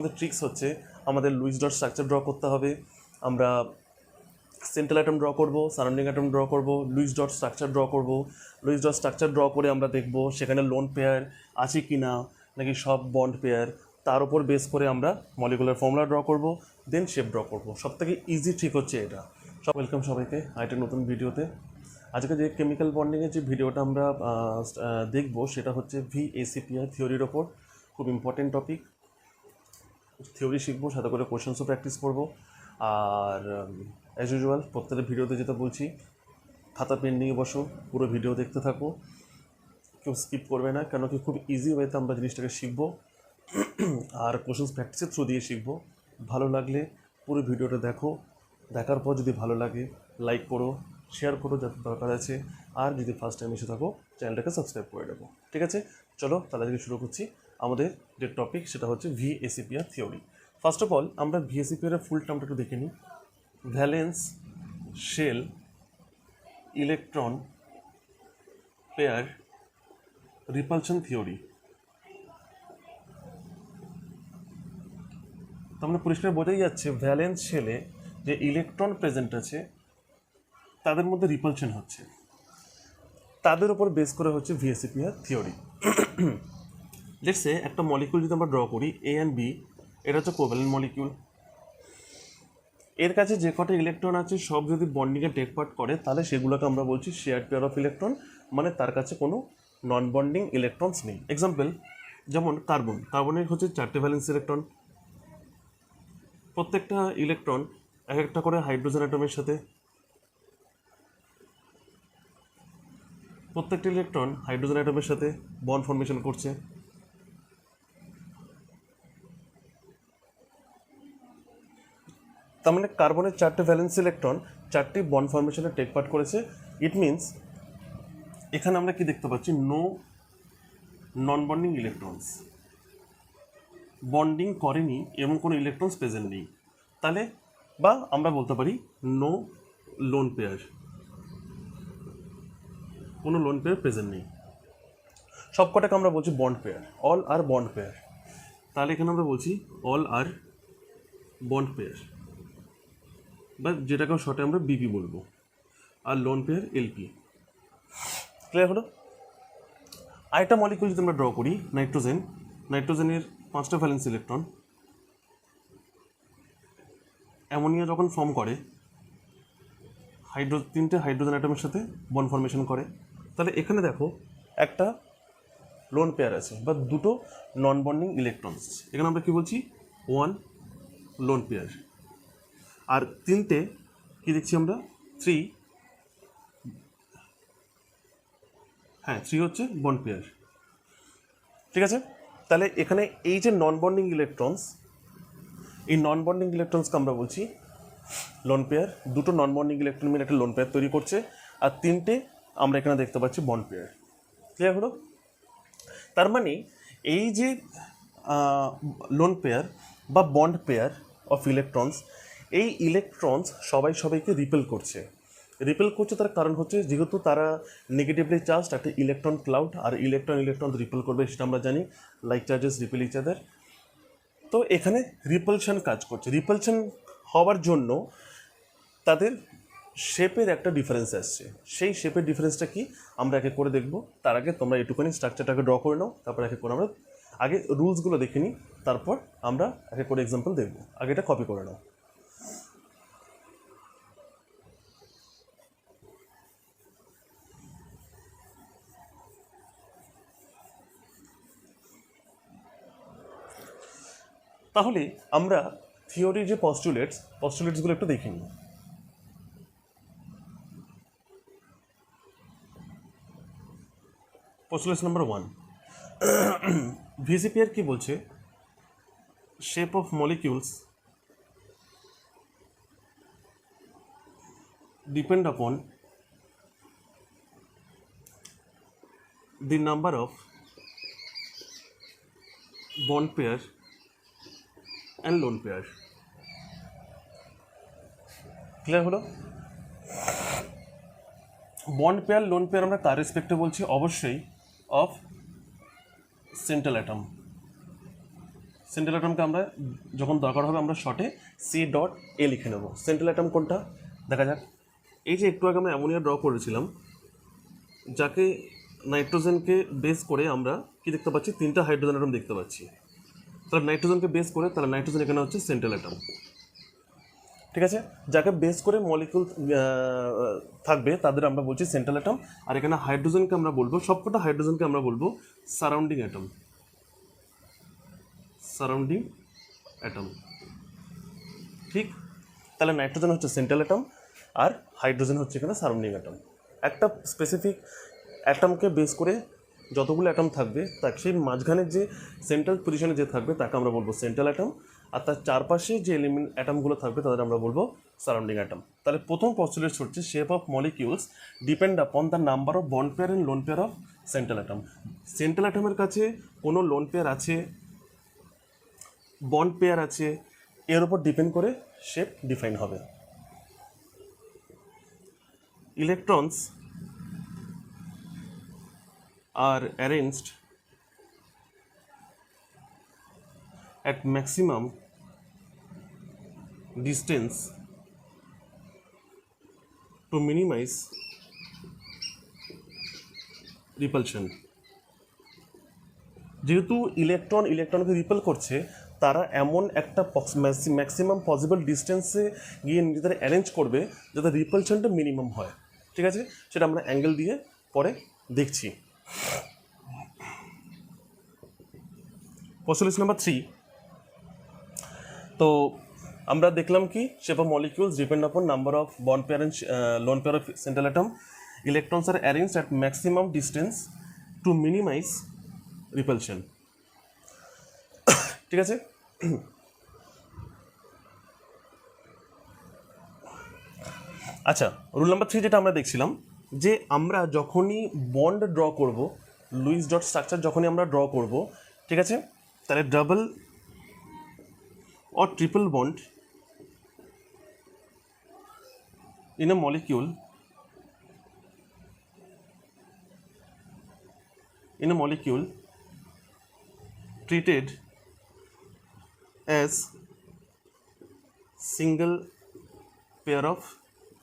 আমাদের ট্রিক্স হচ্ছে আমাদের লুইস ডট স্ট্রাকচার ড্র করতে হবে। আমরা সেন্ট্রাল অ্যাটম ড্র করব, সারাউন্ডিং অ্যাটম ড্র করব, লুইস ডট স্ট্রাকচার ড্র করব। লুইস ডট স্ট্রাকচার ড্র করে আমরা দেখব সেখানে লোন পেয়ার আছে কি না, নাকি সব বন্ড পেয়ার। তার উপর বেস করে আমরা মলিকুলার ফর্মুলা ড্র করব, দেন শেপ ড্র করব। সবথেকে ইজি ট্রিক হচ্ছে এটা। ওয়েলকাম সবাইকে আরেকটা নতুন ভিডিওতে। আজকে যে কেমিক্যাল বন্ডিংয়ের যে ভিডিওটা আমরা দেখব সেটা হচ্ছে VACPR থিওরির ওপর। খুব ইম্পর্টেন্ট টপিক। থিওরি শিখবো, সাথে করে কোশ্চেন্সও প্র্যাকটিস করবো। আর অ্যাজ ইউজুয়াল প্রত্যেকটা ভিডিওতে যেটা বলছি, খাতা পেন নিয়ে বসো, পুরো ভিডিও দেখতে থাকো, কেউ স্কিপ করবে না, কেন কি খুব ইজি ওয়েতে আমরা জিনিসটাকে শিখবো আর কোশ্চেন্স প্র্যাকটিসের থ্রু দিয়ে শিখবো। ভালো লাগলে পুরো ভিডিওটা দেখো, দেখার পর যদি ভালো লাগে লাইক করো, শেয়ার করো যাতে দরকার আছে, আর যদি ফার্স্ট টাইম এসে থাকো চ্যানেলটাকে সাবস্ক্রাইব করে দেবো। ঠিক আছে, চলো তাহলে আজকে শুরু করছি। আমাদের যে টপিক সেটা হচ্ছে VACPR theory. First of all আমরা VACPR এর ফুল টার্মটা একটু দেখে নিই। Valence shell electron pair repulsion theory. তো আমরা পরিষ্কার বোঝাই যাচ্ছে ভ্যালেন্স শেলে যে ইলেকট্রন প্রেজেন্ট আছে তাদের মধ্যে রিপালশন হচ্ছে, তাদের উপর বেস করে হচ্ছে VACPR থিওরি। লেটস সে একটা মলিকিউল যদি আমরা ড্র করি A and B, এটা হচ্ছে কোভ্যালেন্ট মলিকিউল। এর কাছে যে কটা ইলেকট্রন আছে সব যদি বন্ডিংয়ে টেক পার্ট করে তাহলে সেগুলোকে আমরা বলছি শেয়ার্ড পেয়ার অফ ইলেকট্রন, মানে তার কাছে কোনো নন বন্ডিং ইলেকট্রনস নেই। এক্সাম্পল যেমন কার্বনের হচ্ছে 4টে ভ্যালেন্স ইলেকট্রন। প্রত্যেকটা ইলেকট্রন এক একটা করে হাইড্রোজেন অ্যাটমের সাথে, প্রত্যেকটা ইলেকট্রন হাইড্রোজেন অ্যাটমের সাথে বন্ড ফর্মেশন করছে। তার মানে কার্বনের 4টে ভ্যালেন্স ইলেকট্রন 4টি বন্ড ফর্মেশনে টেক পার্ট করেছে। ইট মিনস এখানে আমরা কি দেখতে পাচ্ছি, নো নন বন্ডিং ইলেকট্রনস, বন্ডিং করেনি এবং কোনো ইলেকট্রনস প্রেজেন্ট নেই। তাহলে বা আমরা বলতে পারি নো লোন পেয়ার, কোনো লোন পেয়ার প্রেজেন্ট নেই। সবকটাকে আমরা বলছি bond pair, all are bond pair. তাহলে এখানে আমরা বলছি অল আর বন্ড পেয়ার, বা যেটাকে শর্টে আমরা BP বলবো, আর লোন পেয়ার LP। ক্লিয়ার হলো? আরেকটা মলিকিউল যদি আমরা ড্র করি নাইট্রোজেনের 5টা ভ্যালেন্স ইলেকট্রন। অ্যামোনিয়া যখন ফর্ম করে 3টে হাইড্রোজেন অ্যাটমের সাথে বন্ড ফর্মেশন করে। তাহলে এখানে দেখো একটা লোন পেয়ার আছে বা দুটো নন বন্ডিং ইলেকট্রনস। এখানে আমরা কি বলছি, 1 লোন পেয়ার। আর 3টে কি দেখছি আমরা, 3 হচ্ছে বন্ড পেয়ার। ঠিক আছে, তাহলে এখানে এই যে নন বন্ডিং ইলেকট্রনস, এই নন বন্ডিং ইলেকট্রনসকে আমরা বলছি লোন পেয়ার। দুটো নন বন্ডিং ইলেকট্রন মিলে একটা লোন পেয়ার তৈরি করছে, আর 3টে আমরা এখানে দেখতে পাচ্ছি বন্ড পেয়ার। ক্লিয়ার হলো? তার মানে এই যে লোন পেয়ার বা বন্ড পেয়ার অফ ইলেকট্রনস, এই ইলেকট্রনস সবাইকে রিপেল করছে। তার কারণ হচ্ছে যেহেতু তারা নেগেটিভলি চার্জড, একটা ইলেকট্রন ক্লাউড, আর ইলেকট্রন রিপেল করবে সেটা আমরা জানি, like charges repel each other. তো এখানে রিপালশন কাজ করছে। রিপালশন হওয়ার জন্য তাদের শেপের একটা ডিফারেন্স আসছে। সেই শেপের ডিফারেন্সটা কি আমরা একে করে দেখব। তার আগে তোমরা একটুখানি স্ট্রাকচারটাকে ড্র করে নাও, তারপর একে করে আমরা আগে রুলসগুলো দেখে নিই, তারপর আমরা একে করে এক্সাম্পল দেখব। আগে এটা কপি করে নাও। তাহলে আমরা থিওরির যে পস্টুলেটসগুলো একটু দেখে নিই। পস্টুলেটস নাম্বার 1, VACPR কি বলছে, শেপ অফ মলিকিউলস ডিপেন্ড আপন the number of bond pair and lone pair. Clear হলো? বন্ড পেয়ার লোন পেয়ার আমরা কার রেসপেক্টে বলছি, অবশ্যই অফ সেন্ট্রাল অ্যাটম। সেন্ট্রাল অ্যাটমকে আমরা যখন দরকার হবে আমরা শর্টে C.A লিখে নেব। সেন্ট্রাল অ্যাটম কোনটা দেখা যাক। এই যে একটু আগে আমরা অ্যামোনিয়া ড্র করেছিলাম, যাকে নাইট্রোজেনকে বেস করে আমরা কি দেখতে পাচ্ছি, 3টা হাইড্রোজেন অ্যাটম দেখতে পাচ্ছি। তাহলে নাইট্রোজেনকে বেস করে, তাহলে নাইট্রোজেন এখানে হচ্ছে সেন্ট্রাল অ্যাটম, ঠিক আছে। যাকে বেস করে মলিকিউল থাকবে তাদের আমরা বলছি সেন্ট্রাল অ্যাটম। আর এখানে হাইড্রোজেনকে আমরা বলবো, সবকটা হাইড্রোজেনকে আমরা বলবো সারাউন্ডিং অ্যাটম, সারাউন্ডিং অ্যাটম, ঠিক। তাহলে নাইট্রোজেন হচ্ছে সেন্ট্রাল অ্যাটম আর হাইড্রোজেন হচ্ছে এখানে সারাউন্ডিং অ্যাটম। একটা স্পেসিফিক অ্যাটমকে বেস করে যতগুলো অ্যাটম থাকবে তার সেই মাঝখানের যে সেন্ট্রাল পজিশনে যে থাকবে তাকে আমরা বলবো সেন্ট্রাল অ্যাটম, আর তার চারপাশে যে এলিমেন্ট অ্যাটমগুলো থাকবে তাদের আমরা বলবো সারাউন্ডিং অ্যাটম। তাহলে প্রথম পস্টুলেট হচ্ছে shape of molecules depend upon the number of bond pair and lone pair of central atom. Central অ্যাটমের কাছে কোনো লোন পেয়ার আছে, বন্ড পেয়ার আছে, এর উপর ডিপেন্ড করে শেপ ডিফাইন হবে। Electrons are arranged at maximum distance to minimize repulsion. যেহেতু ইলেকট্রনকে রিপেল করছে, তারা এমন একটা ম্যাক্সিমাম পসিবল ডিস্টেন্সে গিয়ে নিজেদের অ্যারেঞ্জ করবে যাতে রিপালশনটা মিনিমাম হয়, ঠিক আছে। সেটা আমরা অ্যাঙ্গেল দিয়ে পরে দেখছি। পস্টুলেট নাম্বার 3, তো আমরা দেখলাম কি shape of molecules depend upon number of bond pair and lone pair of central atom. Electrons are arranged at maximum distance to minimize repulsion, ঠিক আছে। আচ্ছা, রুল নাম্বার 3 যেটা আমরা দেখছিলাম, যে আমরা যখনই বন্ড ড্র করব, লুইস ডট স্ট্রাকচার যখনই আমরা ড্র করব, ঠিক আছে, তাহলে double or triple bond in a molecule treated as single pair of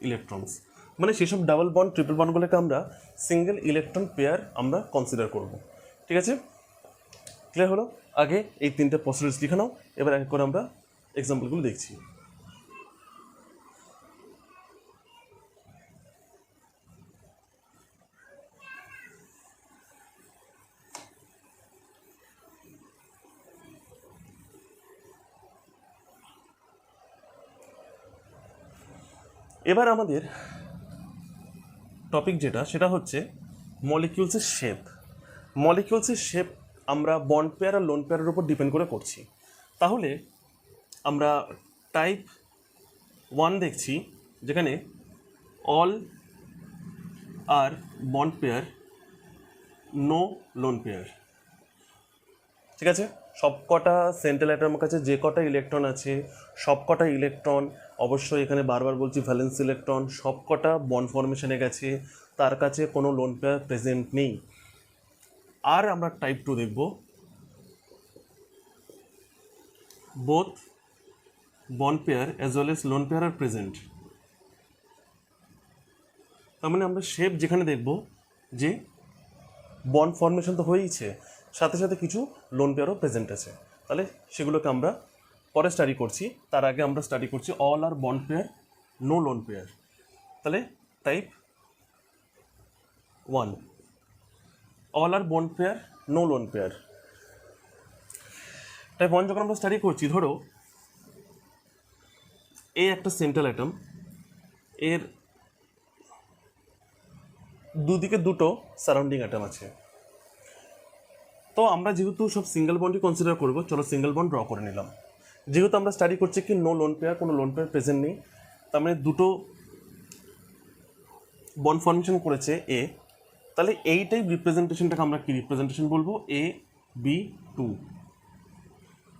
electrons, মানে সেসব ডাবল বন্ড ট্রিপল বন্ডগুলোকে আমরা সিঙ্গেল ইলেকট্রন পেয়ার আমরা কনসিডার করব, ঠিক আছে। ক্লিয়ার হলো? আগে এই 3টে পস্টুলেটস লিখে নাও, এবার এক করে আমরা এক্সাম্পলগুলো দেখছি। এবার আমাদের টপিক যেটা, সেটা হচ্ছে মলিকিউলসের শেপ। মলিকিউলসের শেপ আমরা বন্ড পেয়ার আর লোন পেয়ারের উপর ডিপেন্ড করে করছি। তাহলে আমরা টাইপ 1 দেখছি, যেখানে all are bond pair, no lone pair, ঠিক আছে। সবকটা সেন্ট্রাল অ্যাটমের কাছে যে কটা ইলেকট্রন আছে, সবকটা ইলেকট্রন, অবশ্যই এখানে বারবার বলছি ভ্যালেন্স ইলেকট্রন, সবকটা বন্ড ফর্মেশনে গেছে, তার কাছে কোনো লোন পেয়ার প্রেজেন্ট নেই। আর আমরা টাইপ 2 দেখব, both bond pair as well as lone pair are present. তার মানে আমরা শেপ যেখানে দেখব যে বন্ড ফর্মেশন তো হয়েইছে, সাথে সাথে কিছু লোন পেয়ারও প্রেজেন্ট আছে, তাহলে সেগুলোকে আমরা পরে স্টাডি করছি। তার আগে আমরা স্টাডি করছি all are bond pair, no lone pair. তাহলে type 1, all are bond pair, no lone pair. Type 1 যখন আমরা স্টাডি করছি, ধরো এই একটা সেন্ট্রাল অ্যাটম, এর দুদিকে দুটো সারাউন্ডিং অ্যাটম আছে। তো আমরা যেহেতু সব সিঙ্গেল বন্ডই কনসিডার করবো, চলো সিঙ্গেল বন্ড ড্র করে নিলাম। যেহেতু আমরা স্টাডি করছি কি নো লোন পেয়ার, কোনো লোন পেয়ার প্রেজেন্ট নেই, তার মানে দুটো বন্ড ফর্মেশন করেছে এ, তাহলে এইটাই রিপ্রেজেন্টেশনটাকে আমরা কি রিপ্রেজেন্টেশন বলবো, AB2।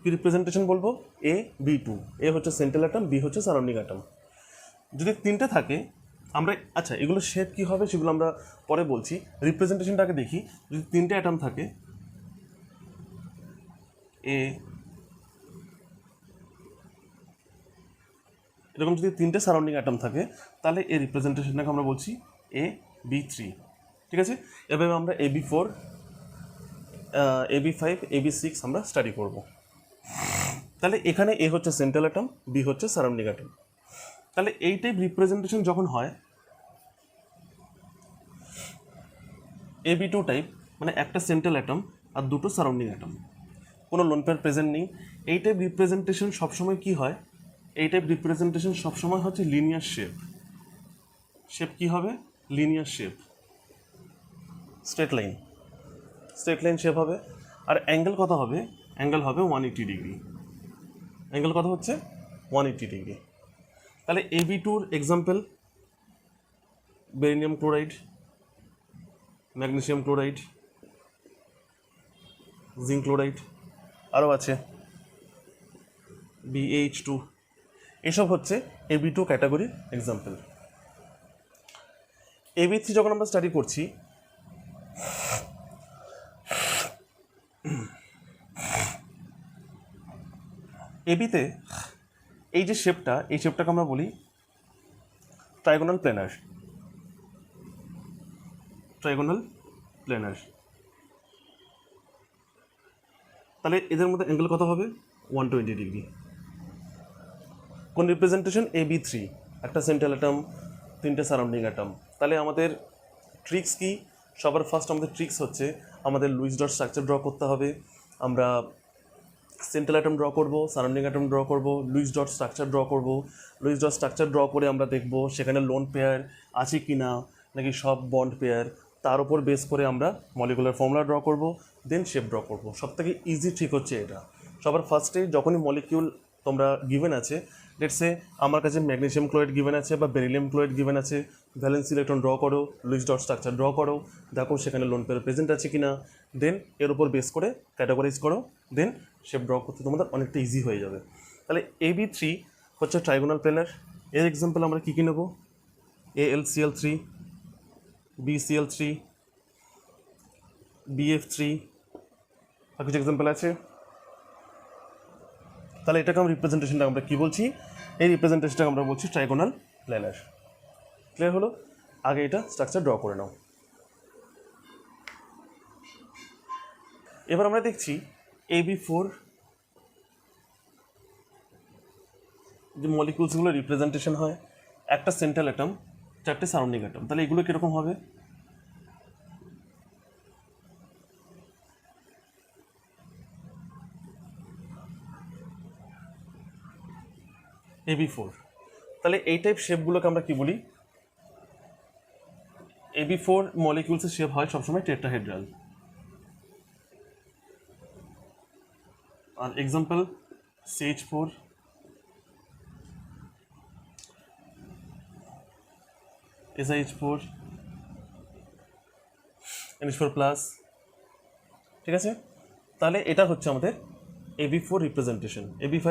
কি রিপ্রেজেন্টেশন বলবো, AB2। এ হচ্ছে সেন্ট্রাল অ্যাটম, বি হচ্ছে সারাউন্ডিং অ্যাটম। যদি 3টে থাকে আমরা, আচ্ছা এগুলো শেপ কী হবে সেগুলো আমরা পরে বলছি, রিপ্রেজেন্টেশনটাকে দেখি। যদি 3টে অ্যাটম থাকে, A এরকম যদি তিনটে সারাউন্ডিং অ্যাটম থাকে তাহলে এই রিপ্রেজেন্টেশনটাকে আমরা বলছি AB3, ঠিক আছে। এভাবে আমরা AB4, AB5, AB6 আমরা স্টাডি করব। তাহলে এখানে এ হচ্ছে সেন্ট্রাল অ্যাটম, বি হচ্ছে সারাউন্ডিং অ্যাটম। তাহলে এই টাইপ রিপ্রেজেন্টেশন যখন হয় AB2 টাইপ, মানে একটা সেন্ট্রাল অ্যাটম আর দুটো সারাউন্ডিং অ্যাটম, কোনো লোন পেয়ার প্রেজেন্ট নেই, এই টাইপ রিপ্রেজেন্টেশন সবসময় কী হয়, এই টাইপ রিপ্রেজেন্টেশন সবসময় হচ্ছে লিনিয়ার শেপ। শেপ কী হবে? Linear shape, straight line, straight line shape হবে। আর অ্যাঙ্গেল কত হবে? অ্যাঙ্গেল হবে 180 ডিগ্রি। অ্যাঙ্গেল কত হচ্ছে? 180 ডিগ্রি। তাহলে AB2-র example beryllium chloride, magnesium chloride, zinc chloride, আরও আছে BaH2, এসব হচ্ছে AB2 ক্যাটাগরির এক্সাম্পল। AB3 যখন আমরা স্টাডি করছি, এবিতে এই যে শেপটা, এই শেপটাকে আমরা বলি ট্রাইগোনাল প্ল্যানার। Trigonal planner. তাহলে এদের মধ্যে অ্যাঙ্গেল কত হবে? 120 ডিগ্রি। কোন রিপ্রেজেন্টেশন? AB3, একটা সেন্ট্রাল অ্যাটম, তিনটে সারাউন্ডিং অ্যাটম। তাহলে আমাদের ট্রিক্স কি? সবার ফার্স্ট আমাদের ট্রিক্স হচ্ছে আমাদের লুইস ডট স্ট্রাকচার ড্র করতে হবে। আমরা সেন্ট্রাল অ্যাটম ড্র করব, সারাউন্ডিং অ্যাটম ড্র করব, লুইস ডট স্ট্রাকচার ড্র করব। লুইস ডট স্ট্রাকচার ড্র করে আমরা দেখব সেখানে লোন পেয়ার আছে কি না, নাকি সব বন্ড পেয়ার। তার উপর বেস করে আমরা মলিকুলার ফর্মুলা ড্র করব, দেন শেপ ড্র করব। সবথেকে ইজি ট্রিক হচ্ছে এটা। সবার ফার্স্টে যখনই মলিকিউল তোমরা গিভেন আছে, লেটসে আমার কাছে ম্যাগনেসিয়াম ক্লোরাইড গিভেন আছে বা বেরিলিয়াম ক্লোরাইড গিভেন আছে, ভ্যালেন্সি ইলেকট্রন ড্র করো, লুইস ডট স্ট্রাকচার ড্র করো, দেখো সেখানে লোন পেয়ার প্রেজেন্ট আছে কি না, দেন এর উপর বেস করে ক্যাটাগরাইজ করো, দেন শেপ ড্র করতে তোমাদের অনেকটা ইজি হয়ে যাবে। তাহলে AB3 হচ্ছে ট্রাইগোনাল প্ল্যানার। এর এক্সাম্পল আমরা কী কী নেব? AlCl3, BCl3, BF3, আর কিছু এক্সাম্পল আছে। তাহলে এটাকে আমরা রিপ্রেজেন্টেশনটা আমরা কী বলছি? এই রিপ্রেজেন্টেশনটাকে আমরা বলছি ট্রাইগোনাল প্ল্যানার। ক্লিয়ার হলো? আগে এটা স্ট্রাকচার ড্র করে নাও। এবার আমরা দেখছি AB4 যে মলিকুলসগুলো রিপ্রেজেন্টেশন হয়, একটা সেন্ট্রাল অ্যাটম, চারটে সারাউন্ডিং অ্যাটম। তাহলে এগুলো কীরকম হবে? AB4। তাহলে এই টাইপ শেপগুলোকে আমরা কি বলি? AB4 মলিকিউলসের শেপ হয় সবসময় টেট্রাহেড্রাল। আর এক্সাম্পল CH4, SiH4, NH4+, ঠিক আছে। তাহলে এটা হচ্ছে আমাদের AB4 রিপ্রেজেন্টেশন। AB5,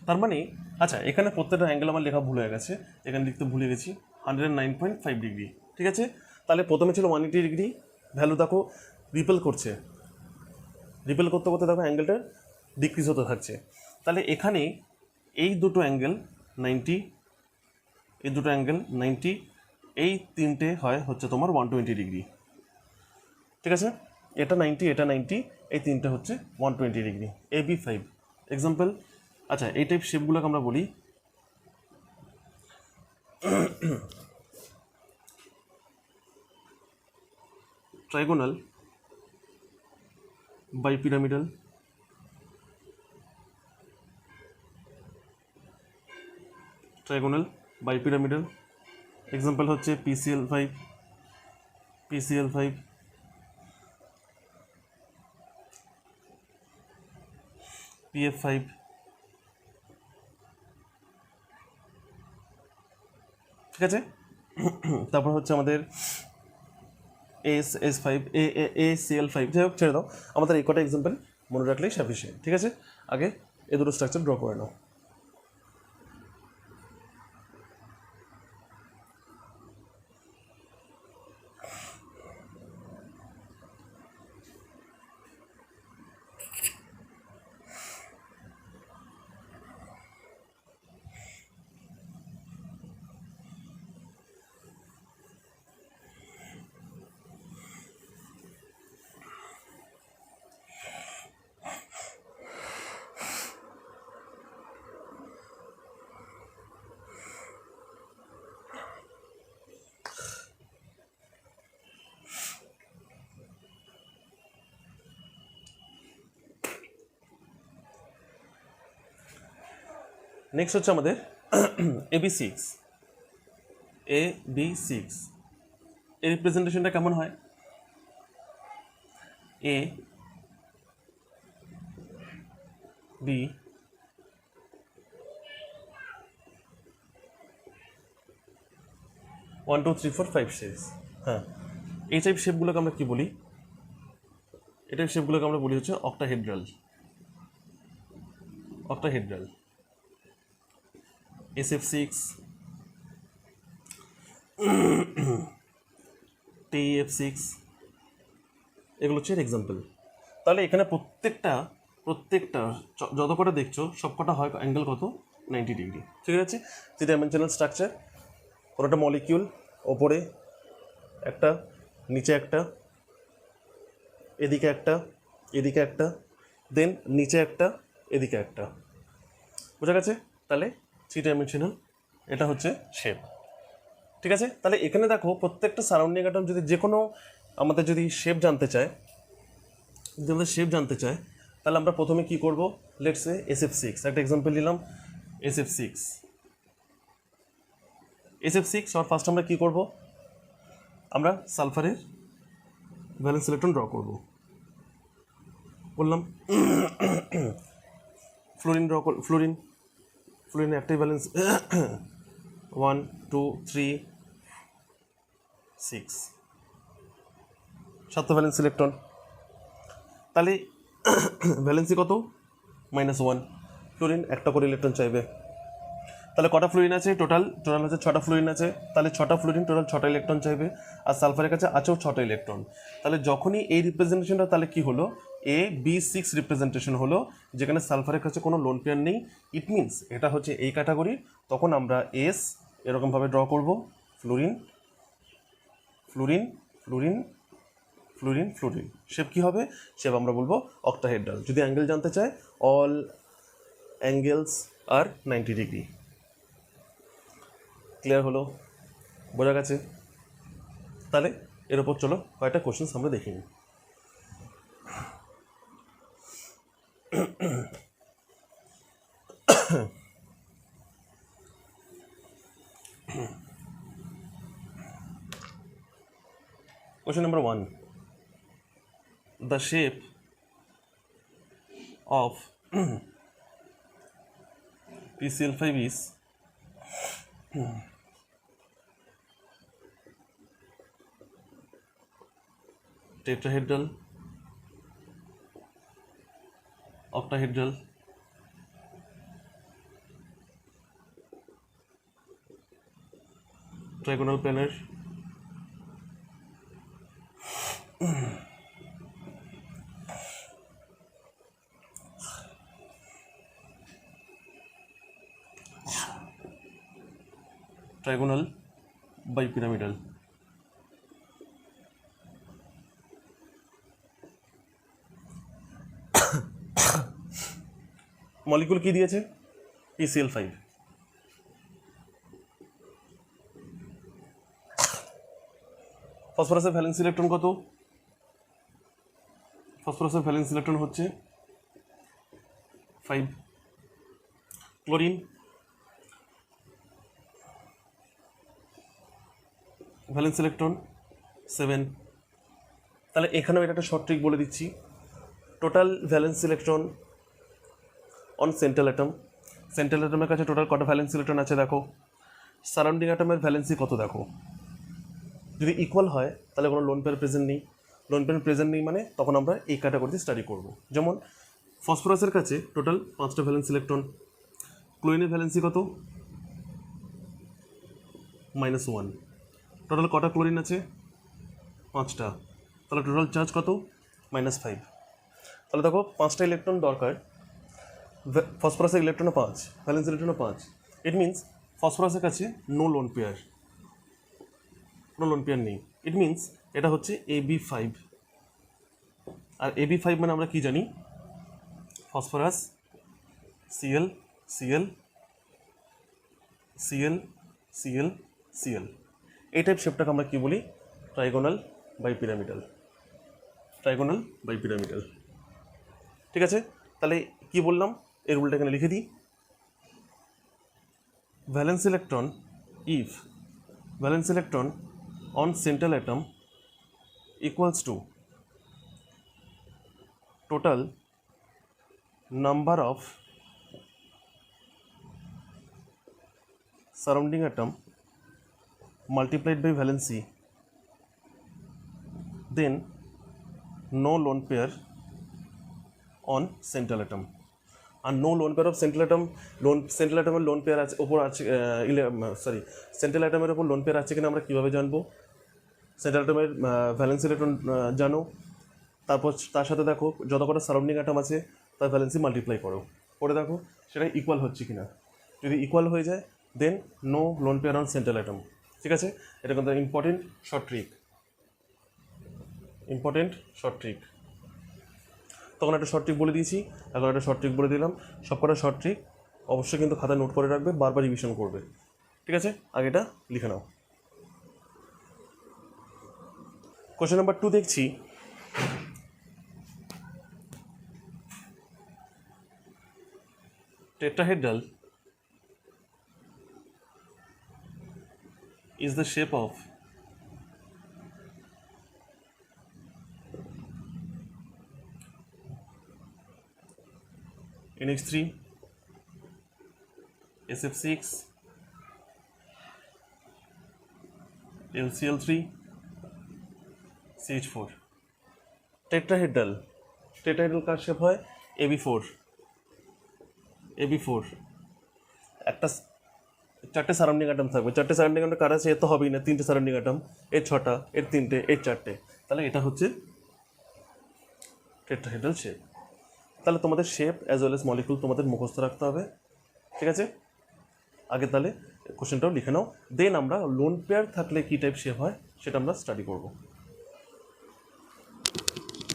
তার মানে আচ্ছা, এখানে প্রত্যেকটা অ্যাঙ্গেল আমার লেখা ভুল হয়ে গেছে, এখানে লিখতে ভুলে গেছি। 109.5 ডিগ্রি, ঠিক আছে। তাহলে প্রথমে ছিল 180 ডিগ্রি, ভ্যালু দেখো রিপেল করছে, রিপেল করতে করতে দেখো অ্যাঙ্গেলটা ডিক্রিজ হতে থাকছে। তাহলে এখানে এই দুটো অ্যাঙ্গেল 90, এই দুটো অ্যাঙ্গেল 90, এই তিনটে হয় হচ্ছে তোমার 120 ডিগ্রি, ঠিক আছে। এটা 90, এটা 90, এই তিনটে হচ্ছে 120 ডিগ্রি। AB5 example. আচ্ছা, এই টাইপ শেপগুলোকে আমরা বলি ট্রাইগোনাল বাইপিরামিডাল, ট্রাইগোনাল বাইপিরামিডাল। এক্সাম্পল হচ্ছে PCl5, PCl5, PF5, ঠিক আছে। তারপর হচ্ছে আমাদের AS5, ACl5, যাই হোক ছেড়ে দাও, আমাদের এই কটা এক্সাম্পল মনে রাখলেই সাফিসিয়েন্ট, ঠিক আছে। আগে এ দুটো স্ট্রাকচার ড্র করে নাও। নেক্সট হচ্ছে আমাদের AB6 AB6 এর রিপ্রেজেন্টেশনটা কেমন হয়? A B 1 2 3 4 5 6। হ্যাঁ, এই টাইপ শেপগুলোকে আমরা কি বলি? এই টাইপ শেপগুলোকে আমরা বলি হচ্ছে অক্টাহেড্রাল। অক্টাহেড্রাল SF6 TF6 এগুলো হচ্ছে এক্সাম্পল। তাহলে এখানে প্রত্যেকটা যত কটা দেখছো সব কটা হয় অ্যাঙ্গেল কত? 90 ডিগ্রি। ঠিক আছে, থ্রি ডাইমেনশনাল স্ট্রাকচার, কোনোটা মলিকিউল, ওপরে একটা, নিচে একটা, এদিকে একটা, এদিকে একটা, দেন নিচে একটা, এদিকে একটা। বোঝা গেছে? তাহলে থ্রি ডাইমেনশনাল এটা হচ্ছে শেপ। ঠিক আছে, তাহলে এখানে দেখো প্রত্যেকটা সারাউন্ডিং অ্যাটম যদি যে কোনো আমাদের যদি শেপ জানতে চায়, যদি আমাদের শেপ জানতে চায়, তাহলে আমরা প্রথমে কি করব? লেটস সে SF6 একটা এক্সাম্পল নিলাম। SF6 সবার ফার্স্ট আমরা কি করব? আমরা সালফারের ভ্যালেন্স ইলেকট্রন ড্র করব। বললাম ফ্লোরিন ড্র কর, ফ্লোরিনের একটাই ভ্যালেন্স 1 2 3 6 সাতটা ভ্যালেন্স ইলেকট্রন। তাহলে ভ্যালেন্সি কত? -1। ফ্লোরিন একটা করে ইলেকট্রন চাইবে। তাহলে কটা ফ্লোরিন আছে? টোটাল হচ্ছে 6টা ফ্লোরিন আছে। তাহলে 6টা ফ্লোরিন টোটাল 6টা ইলেকট্রন চাইবে। আর সালফারের কাছে আছেও 6টা ইলেকট্রন। তাহলে যখনই এই রিপ্রেজেন্টেশনটা, তাহলে কি হলো? AB6 রিপ্রেজেন্টেশন হলো, যেখানে সালফারের কাছে কোনো লোন পেয়ার নেই। ইট মিনস এটা হচ্ছে এই ক্যাটাগরি। তখন আমরা S এরকমভাবে ড্র করব, fluorine fluorine fluorine fluorine fluorine. Shape কী হবে? শেপ আমরা বলবো অক্টাহেড্রাল। যদি অ্যাঙ্গেল জানতে চায়, all angles are 90 degree. Clear হলো? বোঝা গেছে? তাহলে এর ওপর চলো কয়েকটা কোশ্চেন্স আমরা দেখে নিই। Question number 1. The shape of PCl5 is tetrahedral, octahedral, trigonal planar, trigonal, bipyramidal। Molecule কি দিয়েছে? PCl5। ফসফরাসের ভ্যালেন্স ইলেকট্রন কত? ফসফরাসের ভ্যালেন্স ইলেকট্রন হচ্ছে 5। Chlorine valence electron 7। তাহলে এখানেও এটা একটা শর্ট ট্রিক বলে দিচ্ছি। Total valence electron on central atom, central অ্যাটমের কাছে টোটাল কটা ভ্যালেন্স ইলেকট্রন আছে দেখো। সারাউন্ডিং অ্যাটমের ভ্যালেন্সি কত দেখো। যদি ইকুয়াল হয় তাহলে কোনো লোন পেয়ার প্রেজেন্ট নেই। লোন পেয়ার প্রেজেন্ট নেই মানে তখন আমরা এই ক্যাটাগরিতে স্টাডি করব। যেমন ফসফরাসের কাছে টোটাল 5টা ভ্যালেন্স ইলেকট্রন। ক্লোরিনের ভ্যালেন্সি কত? -1। টোটাল কটা ক্লোরিন আছে? 5টা। তাহলে টোটাল চার্জ কত? -5। তাহলে দেখো 5টা ইলেকট্রন দরকার। ফসফরাসের ইলেকট্রনও 5, ভ্যালেন্স ইলেকট্রনও 5। ইট মিনস ফসফরাসের কাছে নো লোন পেয়ার, কোনো লোন পেয়ার নেই। ইট মিনস এটা হচ্ছে AB5। আর AB5 মানে আমরা কি জানি? Phosphorus Cl Cl Cl Cl Cl। এই টাইপ শেপটাকে আমরা কি বলি? ট্রাইগোনাল বাইপিরামিডাল। ট্রাইগোনাল বাইপিরামিডাল। ঠিক আছে, তাহলে কি বললাম? এই রুলটা এখানে লিখে দিই। valence electron, if valence electron on central atom equals to total number of surrounding atom multiplied by valency, then no lone pair on central atom. আর no lone pair of central atom, central অ্যাটমের lone pair আছে ওপর আছে, central অ্যাটমের ওপর loan pair আছে কিনা আমরা কীভাবে জানবো? সেন্ট্রাল অ্যাটমের ভ্যালেন্সি ইলেকট্রন জানো, তারপর তার সাথে দেখো যত কটা সারাউন্ডিং অ্যাটম আছে তার ভ্যালেন্সি মাল্টিপ্লাই করো, করে দেখো সেটা ইকুয়াল হচ্ছে কিনা। যদি ইকুয়াল হয়ে যায় then no lone pair on central atom. ঠিক আছে, এটা কিন্তু important short trick, important short trick. তখন একটা শর্ট ট্রিক বলে দিয়েছি, এখন একটা শর্ট ট্রিক বলে দিলাম। সবকটা শর্ট ট্রিক অবশ্যই কিন্তু খাতায় নোট করে রাখবে, বারবার রিভিশন করবে। ঠিক আছে, আগে এটা লিখে নাও। কোশ্চেন নাম্বার 2 দেখছি, tetrahedral is the shape of NH3, SF6, LCl3, CH4। Tetrahedral, tetrahedral কার শেপ হয়? AB4, AB4। একটা চারটে সারাউন্ডিং অ্যাটম থাকবে, চারটে সারাউন্ডিং অ্যাটম কার আছে? এর তো হবেই না, তিনটে সারাউন্ডিং অ্যাটম, এর 6টা, এর 3টে, এর 4টে, তাহলে এটা হচ্ছে টেট্রাহেড্রাল শেপ। তাহলে তোমাদের shape as well as molecule তোমাদের মুখস্থ রাখতে হবে। ঠিক আছে, আগে তাহলে কোশ্চেনটাও লিখে নাও, দেন আমরা লোন পেয়ার থাকলে কী টাইপ শেপ হয় সেটা আমরা স্টাডি করবো।